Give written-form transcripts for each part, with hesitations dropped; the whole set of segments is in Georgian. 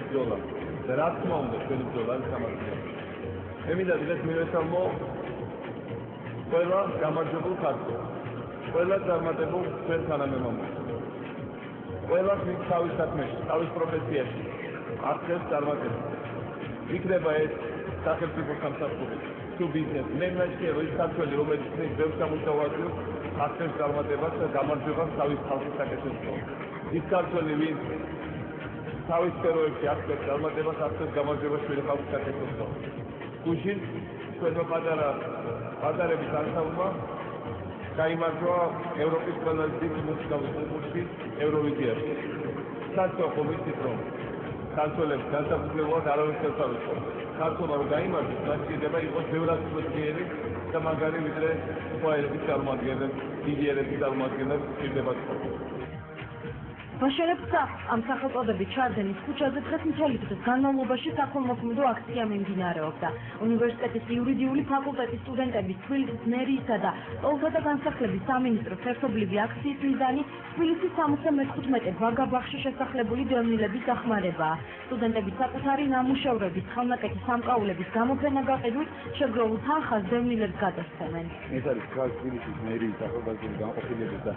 ბრძოლა. და რა თქმა უნდა, ჩვენი ბრძოლა არის გამარჯვებული. მე მინდა დღეს მივესალმო ყველა გამარჯვებულ ქართველს, ყველა წარმატებულ ჩვენ თანამემამულს. ყველას ვინც თავის საქმეში, თავის პროფესიაში აღწევს წარმატებას. იქნება ეს სახელმწიფო სამსახური თუ ბიზნესი. მე მაშინ რომ ის ქართველი, რომელიც ხნის ბევრ სამუშაო აწევს, აღწევს წარმატებას და გამარჯვებას თავის ხალხის საკუთრებაში. ის ქართველი, ვინც თავის სფეროებში აღწევს წარმატებას, აღწევს გამარჯვებას ჩვენი ხალხის საკუთრებაში. გუშინ ჩვენმა პატარების ანსამბლმა გაიმარჯვა ევროპის ყველაზე დიდ მუსიკალურ კონკურსში ევროვიზიაში. საწოლო ვიცით რომ ქართველებს განსაკუთრებულად არავის შეცვალებო. ქართველმა რომ გაიმარჯვოს, მას შეიძლება იყოს ბევრად უძლიერი და მაგარი ვიდრე სხვა ერების წარმომადგენლებს, დიდი ერების წარმომადგენლებს სჭირდება. ვაშენებს ამ სახელწოდებით ჩარდენის ქუჩაზე დღეს მთელი დღის განმავლობაში საქველმოქმედო აქცია მიმდინარეობდა. უნივერსიტეტის იურიდიული ფაკულტეტის სტუდენტების, თბილისის მერიისა და ტოლთა და განსახლების სამინისტროს ერთობლივი აქციის მიზანი თბილისის 75 ვაგაბაღში შესახლებული დევნილების დახმარებაა. სტუდენტების საკუთარი ნამუშევრების, ხელნაკეთის სამკაულების გამოფენა გაყიდვით შეგროულ თანხას დევნილებს გადასცემენ. ეს არის თბილისის მერიის ახალგაზრდული განყოფილების და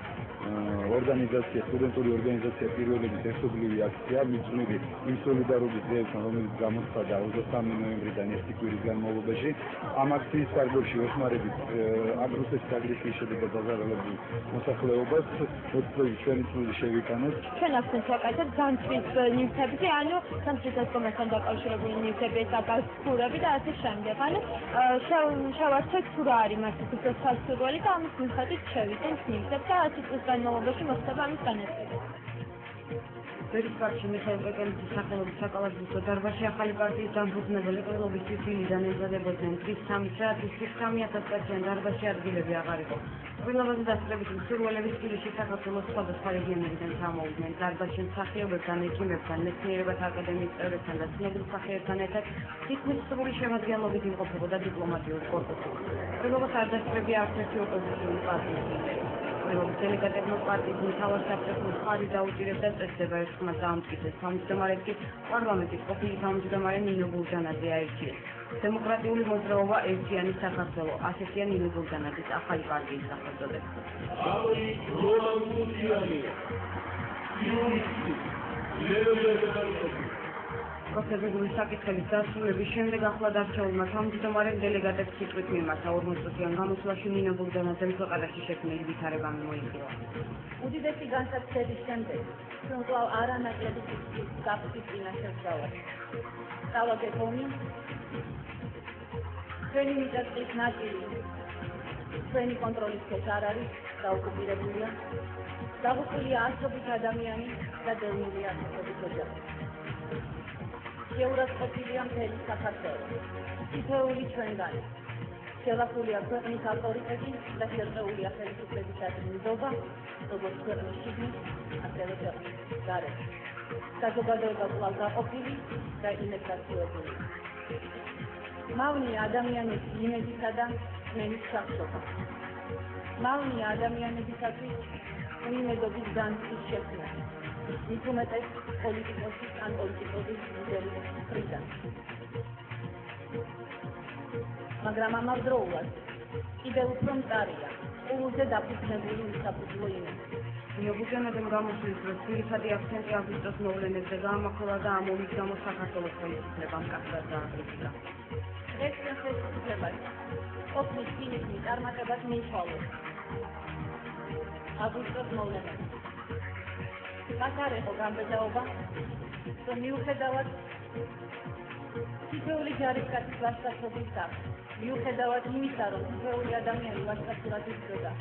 ორგანიზაცია, სტუდენტური ორგანიზაცია პირველების ერთობლივი აქცია მიძღვნილი იმ სოლიდარობის დღეებთან, რომელიც გამოცხადდა 23 ნოემბრიდან 1 კვირის განმავლობაში. ამ აქციის სარგოში ეხმარებით აგრუსის აგრესიის შედეგად დაზარალებულ მოსახლეობას მოწვევის ჩვენი წვლილი შევიტანოთ. ჩვენ აქცენტს ვაკეთებთ განცდის ნივთებზე, ანუ განცდის კომისიასთან დაკავშირებული ნივთები, აკაცურები და ასე შემდეგ. ანუ შევარჩევთ თუ რა არის მასის სასურველი და ამის მიხედვით შევიტანთ ნივთებს და 10 წლის განმავლობაში მოხდება ამის განაწილება. ვერიფიკაციის მიხეილ პეკელიძის სახელობის საკალათბურთო დარბაზში ახალი პარტიის დამფუძნებელი ყრილობის წილიდან ემზადებოდნენ 3-3 საათის 9,000 დარბაზში ადგილები აღარ იყო. ყრილობაზე დასწრებითი მსურველების წილში საქართველოს სხვადასხვა რეგიონებიდან ჩამოვიდნენ. დარბაზში მსახიობებთან, ექიმებთან, მეცნიერებათა აკადემიის წევრებთან და ცნობილ მსახიობებთან ერთად თითქმის სრული შემადგენლობით იმყოფებოდა დიპლომატიური კორპუსი. ყრილობას არ დასწრებია არც ერთი ოპოზიციური პარტიის ლიდერი. ყრილობის დელეგატებმა პარტიის მთავარ საბჭოს მხარი დაუჭირებდა წესდება ერთხმად დაამტკიცეს. თავმჯდომარედ კი პარლამენტის ყოფილი თავმჯდომარე ნინო ბურჯანაძე აირჩიეს. დემოკრატიული მოძრაობა ერთიანი საქართველო, ასეთია ნინო ბურჯანაძის ახალი პარტიის სახელწოდება. პროცედურული საკითხების დასრულების შემდეგ ახლა დარჩეულმა თავმჯდომარემ დელეგატებს სიტყვით მიმართა 40 წუთიან გამოსვლაში ნინო ბურჯანაძემ ქვეყანაში შექმნილი ვითარება მოიხილვა. უდიდესი განსაცდელის შემდეგ ჩვენ კვლავ არანაკლები გაფრთხის წინაშე ვსწავლობთ. დავაგეთ ომი, ჩვენი მიწა-წყლის ნაწილი ჩვენი კონტროლის ქვეშ არ არის, დაოკუპირებულია, დაღუპულია ასობით ადამიანი და დევნილია ასობით ოჯახი. შეურაცხყოფილია მთელი საქართველო. თითოეული ჩვენგანი შევახულია ქვეყნის ავტორიტეტი და შერყეულია ხელისუფლების ადმინისტრობა, როგორც ქვეყნის შიგნით, ასევე ქვეყნის გარეთ. საზოგადოება კვლავ გაყოფილი და ინტეგრაციებული. მავნია ადამიანების იმედისა და რწმენის ჩახშობა. მავნია ადამიანებისათვის უიმედობის განცდის შექმნა. მით უმეტეს პოლიტიკოსის ან პოლიტიკოსის ლიდერის მხრიდან. მაგრამ ამავდროულად კიდევ უფრო მწარია ყურულზე დაფუძნებული უსაფუძვლო იმედი. ნინო ბურჯანაძემ გამოსვლის დროს ძირითადი აქცენტი აგვისტოს მოვლენებზე გაამახვილა და ამ ომის გამო საქართველოს ხელისუფლებამ კაცად დააკრიტიკა. ეს ხელისუფლებას ყოფნის ფინისის წარმატებას მიითვალოს. აგვისტოს მოვლენებზე. მას არ იყო გამბედაობა, რომ მიუხედავად თითოეული ჯარისკაცის ვაჟკაცობის სახით, მიუხედავად იმისა, რომ თითოეული ადამიანი ვაჟკაცურად იბრძოდა,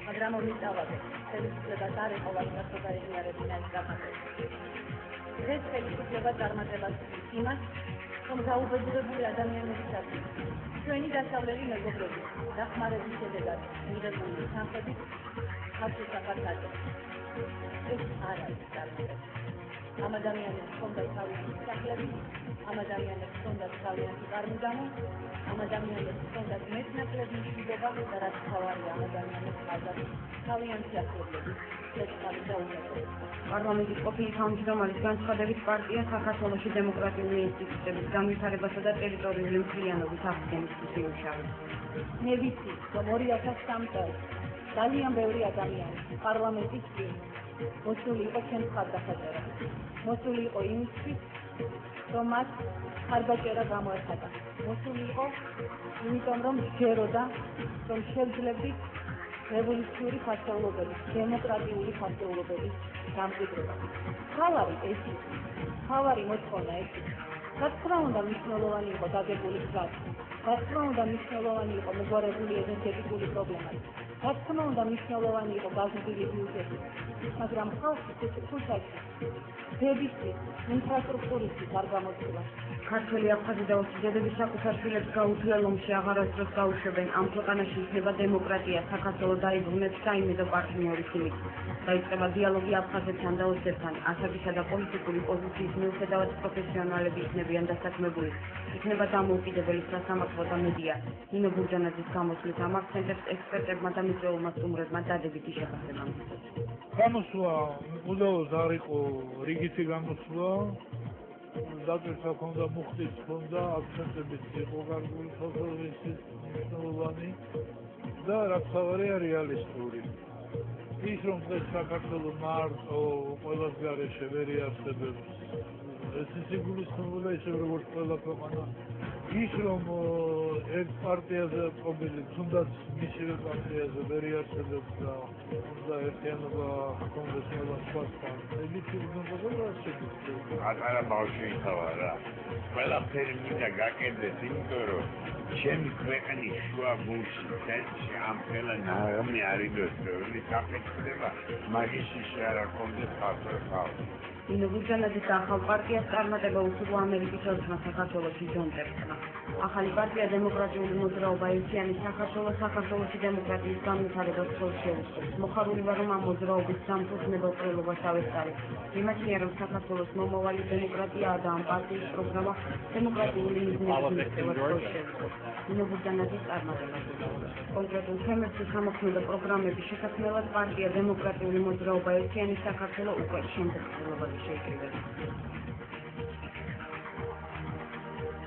მაგრამ მოვიწავადეთ, ხელისუფლებას არ იყო ვაჟკაცობა ეღიარებინა ეს წარმატება. ეს ხელისუფლება წარმატებას იმას, რომ გაუბედურებული ადამიანებისათვის ჩვენი დასავლელი მეგობრები დახმარების შედეგად მიღებული თანხებით ხალხის საფართად. ეს არ არის წარმატება. ამ ადამიანებს ჰქონდათ თავისი სახლები, ამ ადამიანებს ჰქონდათ თავიანთი წარმიდამო, ამ ადამიანებს ჰქონდათ მეტნაკლები მშვიდობა და რაც თავარია ამ ადამიანებს ჰყავდათ თავიანთი ახლობლები, შეწყალი და უმეტესობა. პარლამენტის ყოფილი თავმჯდომარის განცხადებით პარტია საქართველოში დემოკრატიული ინსტიტუტების განვითარებასა და ტერიტორიული მთლიანობის აღდგენისთვის იუშავებს. მე ვიცი, რომ 2003 წელს ძალიან ბევრი ადამიანი პარლამენტის წინ მოსული იყო ჩემს ხარდახაჭერა. მოსული იყო იმისთვის, რომ მათ ხარდაჭერა გამოეხატა. მოსული იყო იმიტომ, რომ სჯეროდა, რომ შევძლებდით რევოლუციური ხასიათობების, დემოკრატიული ხასიათობების დამკვიდრება. თავარი ეს იყო, თავარი მოთხოვნა ეს იყო. რა თქმა უნდა, მნიშვნელოვანი იყო დაგებული გზა. რა თქმა უნდა, მნიშვნელოვანი იყო მოგვარებული ენერგეტიკული პრობლემები. რა თქმა უნდა, მნიშვნელოვანი იყო გაზრდილი ბიუჯეტი. მაგრამ ხალხი სიცოცხლეში დებისთვის, ინფრასტრუქტურისთვის არ გამოწვევა. ქართველი აფხაზი და ოსიჯედები საკუთარ შვილებს გაუთვლელ ომში აღარასდროს გაუშვებენ. ამ ქვეყანაში იქნება დემოკრატია, საქართველო დაიბრუნებს საიმედო პარტნიორის იმით. დაიწყება დიალოგი აფხაზებთან და ოსებთან. ასაკისა და პოლიტიკური პოზიციის მიუხედავად პროფესიონალები იქნებიან დასაქმებული. იქნება დამოუკიდებელი სასამართლო და მედია. ნინო ბურჯანაძის გამოსვლის ამ აქცენტებს ექსპერტებმა და მიწვეულმა სტუმრებმა დადებითი შეფასება მისცეს. გამოსვლა უბრალოდ არ იყო რიგითი გამოსვლა. დაწესა ქონდა მუხტიც ქონდა აქცენტებიც იყო გარკვეული საზოგადოების მნიშვნელოვანი და რაც თავარია რეალისტური. ის რომ დღეს საქართველო მარტო ყველას გარეშე ვერ იარსებებს ეს სიგულისხმევა ისე როგორც ყველა ქვეყანა ის რომ ერთ პარტიაზე ყოფილი თუნდაც მისივე პარტიაზე ვერ იარსებებს და უნდა ერთიანობა ჰქონდეს ყველა სხვასთან ეგეთი უზრუნველობა შეგვიძლია. ატარა ბავშვი თავარა ყველაფერი მინდა გაკეთდეს იმიტომ რომ ჩემი ქვეყნის შუა გულში ცენტრში ამ ყველა ნაღმი არ იდოს ბევრი საფეხურება მაგისი შეარა კონდეს ხალხს. ნინო ბურჯანაძის ახალ პარტიას წარმატება უსურვა ამერიკის ელჩმა საქართველოში ჯონ ტერკმა. ახალი პარტია დემოკრატიული მოძრაობა ერთიანი საქართველოში დემოკრატიის განვითარებას ხელს შეუწყობს. მოხარული ვარ რომ ამ მოძრაობის სამთოს ნებელყრელობას ავესწარი. მიმაჩნია რომ საქართველოს მომავალი დემოკრატიაა და ამ პარტიის პროგრამა დემოკრატიული მიზნების მიღწევას ხელს შეუწყობს. ნინო ბურჯანაძის წარმატება. კონკრეტულ თემებში სამოქმედო პროგრამების შესაქმნელად პარტია დემოკრატიული მოძრაობა ერთიანი საქართველო უკვე შემდეგწელობაში შეიკრიბება.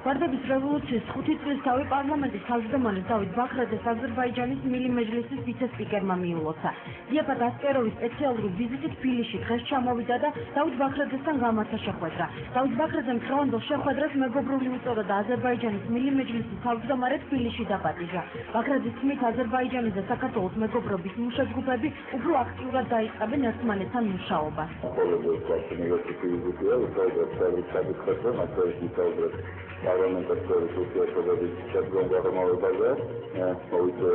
გვარდების რევოლუციის 5 წლისთავი პარლამენტის თავმჯდომარის დავით ბაქრაძეს აზერბაიჯანის მილი მეჯლისის ვიცე-სპიკერმა მიულოცა. დიაფად ასკეროვის სპეციალური ვიზიტით თბილისში დღეს ჩამოვიდა და დავით ბაქრაძესთან გამართა შეხვედრა. დავით ბაქრაძემ ხრავანდელ შეხვედრას მეგობრული უწოდა და აზერბაიჯანის მილი მეჯლისის თავმჯდომარე თბილისში დაპატიჟა. ბაქრაძის თქმით, აზერბაიჯანის და საქართველოს მეგობრობის მუშაჯგუფები უფრო აქტიურად დაიწყებენ ერთმანეთთან მუშაობას. Parlamentarului Societății Centrului uite,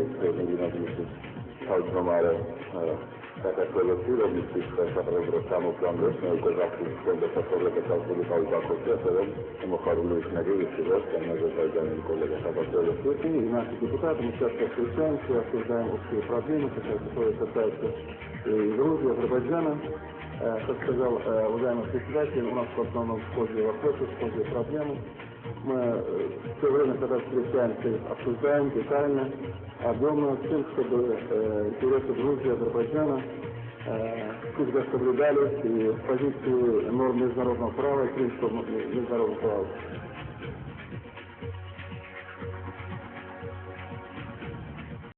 specialului autonomare Საქართველოსი რომლის პროგრამო პლანებს მეგობრობის კონდექსატორები და საკუთარი ბაკოთია მოხარული იქნება ისედაც ამაზერბაიჯანის კოლეგათა ბაკოთია იმას депутаты участвуют в сессии, обсуждаем общие проблемы, которые касаются Грузии, Азербайджана. Как сказал уважаемый председатель, у нас в основном схожие вопросы, схожие проблемы. Мы все время, когда встречаемся, обсуждаем детально, объемно с тем, чтобы интересы Грузии, Азербайджана всегда соблюдались и позицию норм международного права и принципов международного права.